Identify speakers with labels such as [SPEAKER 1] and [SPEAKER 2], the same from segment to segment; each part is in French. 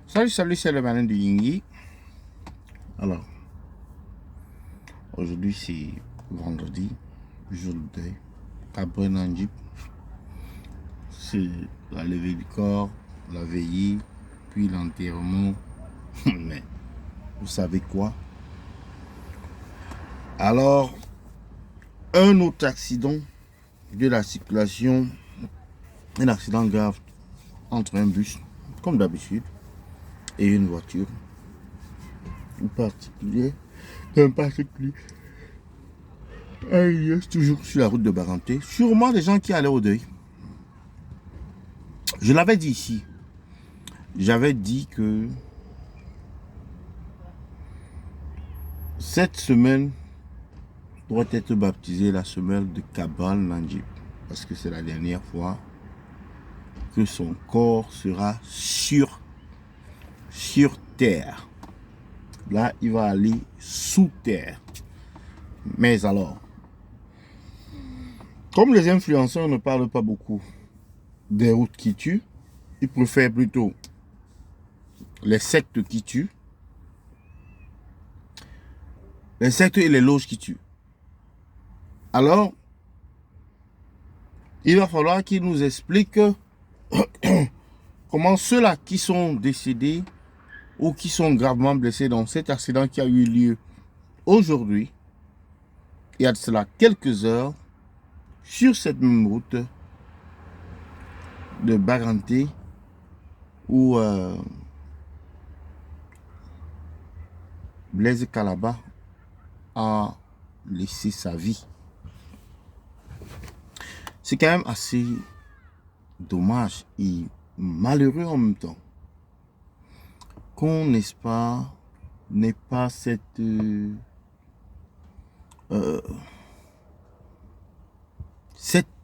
[SPEAKER 1] Salut, c'est le malin de Yingui. Alors, aujourd'hui c'est vendredi, jour de deuil. Après Nanjip, c'est la levée du corps, la veillée, puis l'enterrement. Mais vous savez quoi? Alors, un autre accident de la circulation, un accident grave entre un bus, comme d'habitude, et une voiture, un particulier, toujours sur la route de Baranté. Sûrement des gens qui allaient au deuil. Je l'avais dit ici. J'avais dit que cette semaine doit être baptisée la semaine de Cabral Nanjip. Parce que c'est la dernière fois que son corps sera sur terre. Là, il va aller sous terre. Mais alors, comme les influenceurs ne parlent pas beaucoup des routes qui tuent, ils préfèrent plutôt les sectes qui tuent, les sectes et les loges qui tuent. Alors, il va falloir qu'ils nous expliquent comment ceux-là qui sont décédés ou qui sont gravement blessés dans cet accident qui a eu lieu aujourd'hui, il y a de cela quelques heures, sur cette même route de Baranté, où Blaise Calaba a laissé sa vie. C'est quand même assez dommage et malheureux en même temps qu'on n'ait pas cette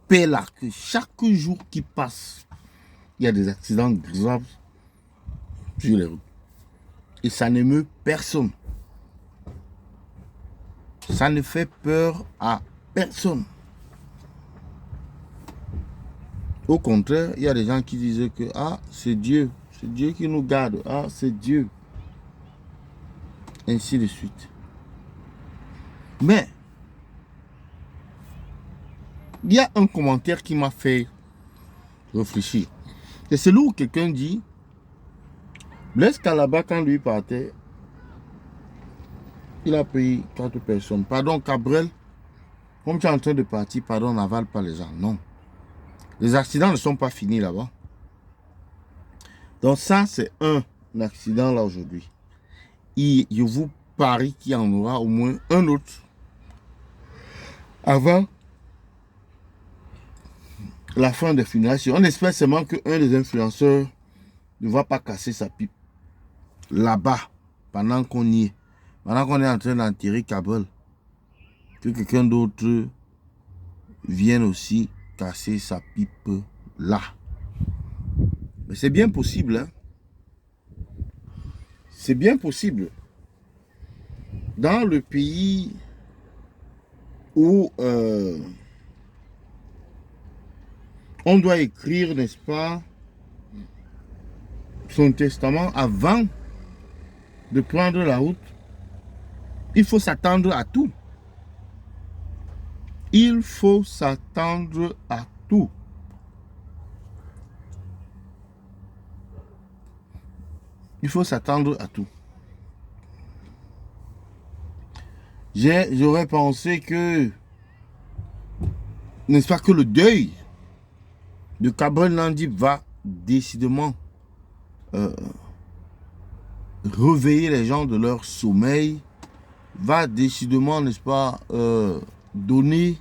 [SPEAKER 1] paix-là, que chaque jour qui passe, il y a des accidents graves sur les routes. Et ça n'émeut personne. Ça ne fait peur à personne. Au contraire, il y a des gens qui disent que c'est Dieu qui nous garde, c'est Dieu. Ainsi de suite. Mais, il y a un commentaire qui m'a fait réfléchir. C'est celui où quelqu'un dit, Blaise Calaba, quand lui partait, il a payé 4 personnes. Pardon, Cabrel, comme tu es en train de partir, pardon, n'avale pas les gens. Non. Les accidents ne sont pas finis là-bas. Donc ça, c'est un accident là aujourd'hui. Et je vous parie qu'il y en aura au moins un autre avant la fin des funérailles. On espère seulement qu'un des influenceurs ne va pas casser sa pipe là-bas pendant qu'on y est. Pendant qu'on est en train d'enterrer Kabul. Que quelqu'un d'autre vienne aussi casser sa pipe là. Mais c'est bien possible. Hein? C'est bien possible. Dans le pays où on doit écrire, n'est-ce pas, son testament avant de prendre la route, il faut s'attendre à tout. Il faut s'attendre à tout. Il faut s'attendre à tout. J'aurais pensé que, n'est-ce pas, que le deuil de Cabral Nanjip va décidément réveiller les gens de leur sommeil, va décidément, n'est-ce pas, donner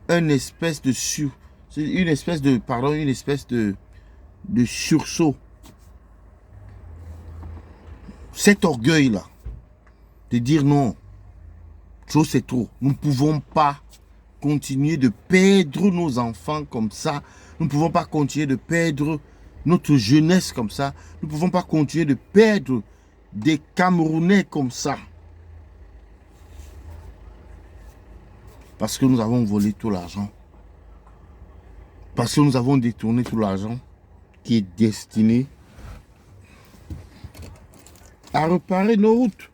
[SPEAKER 1] une espèce de sursaut. Cet orgueil-là, de dire non, trop c'est trop. Nous ne pouvons pas continuer de perdre nos enfants comme ça. Nous ne pouvons pas continuer de perdre notre jeunesse comme ça. Nous ne pouvons pas continuer de perdre des Camerounais comme ça. Parce que nous avons volé tout l'argent. Parce que nous avons détourné tout l'argent qui est destiné à réparer nos routes.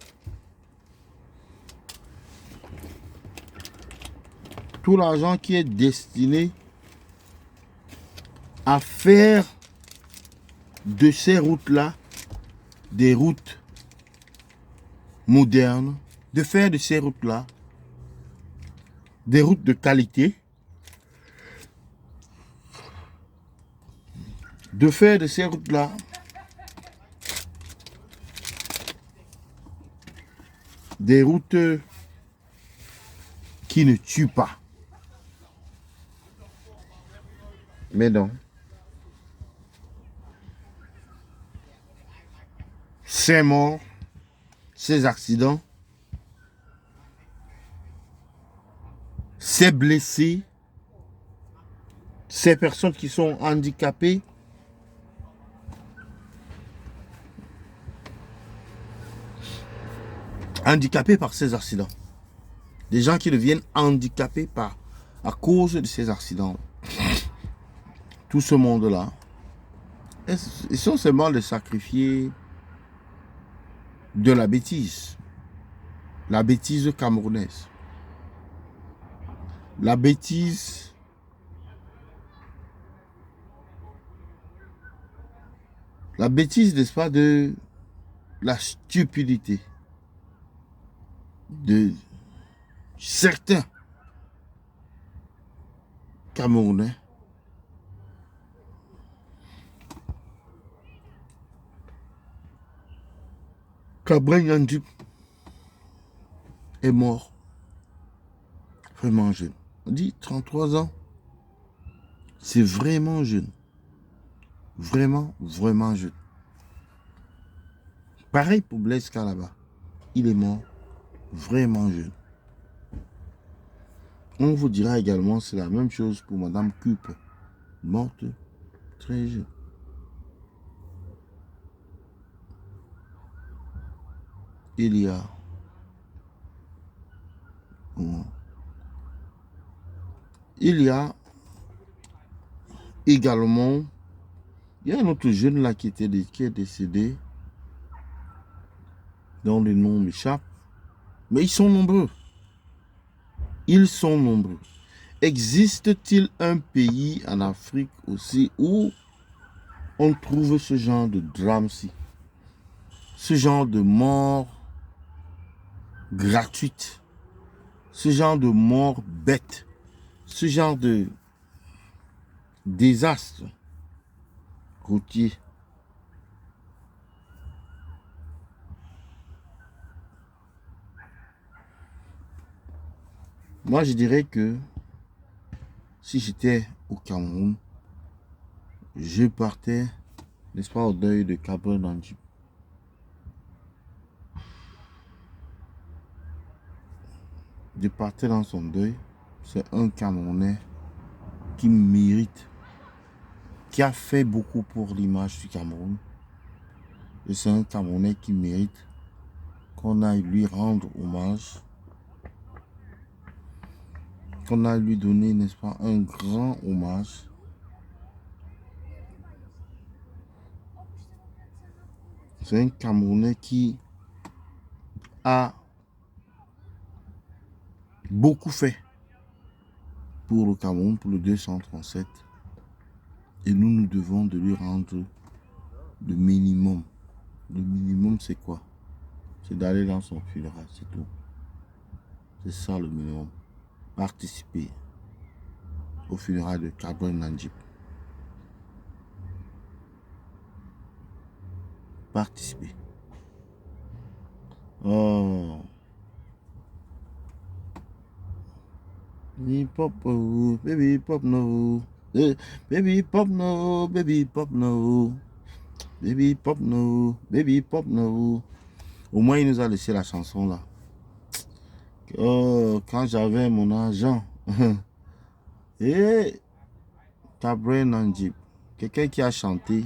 [SPEAKER 1] Tout l'argent qui est destiné à faire de ces routes-là des routes modernes, de faire de ces routes-là des routes de qualité, de faire de ces routes-là des routes qui ne tuent pas. Mais non. Ces morts, ces accidents, ces blessés, ces personnes qui sont handicapées, handicapés par ces accidents. Des gens qui deviennent handicapés à cause de ces accidents. Tout ce monde-là, ils sont seulement les sacrifiés de la bêtise camerounaise. La bêtise n'est-ce pas, de la stupidité de certains Camerounais Cabrin Yandip est mort vraiment jeune. On dit 33 ans. C'est vraiment jeune. Vraiment, vraiment jeune. Pareil pour Blaise Kalaba. Il est mort vraiment jeune. On vous dira également, c'est la même chose pour Madame Cupe, morte très jeune. Il y a également, il y a un autre jeune là qui est décédé, dont le nom m'échappe, mais ils sont nombreux. Ils sont nombreux. Existe-t-il un pays en Afrique aussi où on trouve ce genre de drame-ci, ce genre de mort gratuite, ce genre de mort bête, ce genre de désastre routier? Moi, je dirais que si j'étais au Cameroun, je partais, n'est-ce pas, au deuil de Cabrin Nandjip. Je partais dans son deuil. C'est un Camerounais qui mérite, qui a fait beaucoup pour l'image du Cameroun. Et c'est un Camerounais qui mérite qu'on aille lui rendre hommage, qu'on aille lui donner, n'est-ce pas, un grand hommage. C'est un Camerounais qui a beaucoup fait pour le Cameroun, pour le 237. Et nous, nous devons de lui rendre le minimum. Le minimum, c'est quoi? C'est d'aller dans son funérail, c'est tout. C'est ça le minimum. Participer au funérail de Cabrin Nandjip. Participer. Oh. Baby pop, oh, baby pop no. Baby pop no, baby pop no. Baby pop no, baby pop no. Au moins, il nous a laissé la chanson là. Oh, quand j'avais mon argent. Et Cabrin Nandjip, quelqu'un qui a chanté,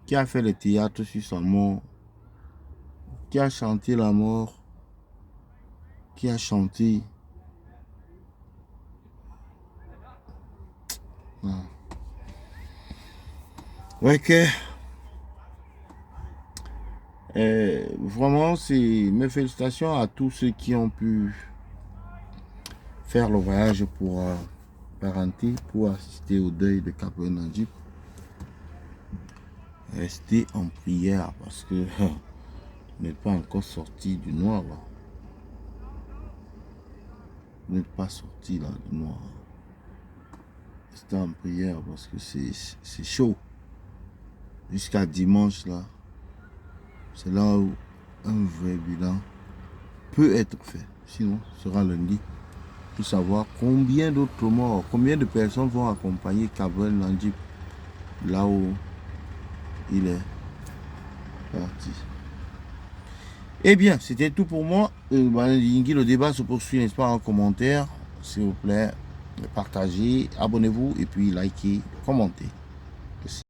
[SPEAKER 1] qui a fait le théâtre sur sa mort, qui a chanté la mort, qui a chanté. Ah. Ouais que Vraiment, c'est mes félicitations à tous ceux qui ont pu faire le voyage pour parenté, pour assister au deuil de Kaboué Nandjip. Restez en prière parce que vous n'êtes pas encore sorti du noir là. Vous n'êtes pas sorti là du noir. Restez en prière parce que c'est chaud. Jusqu'à dimanche là, c'est là où un vrai bilan peut être fait. Sinon, ce sera lundi pour savoir combien d'autres morts, combien de personnes vont accompagner Kaboué Nandjip là où il est parti. Eh bien, c'était tout pour moi. Le débat se poursuit, n'est-ce pas, en commentaire. S'il vous plaît, partagez, abonnez-vous et puis likez, commentez. Merci.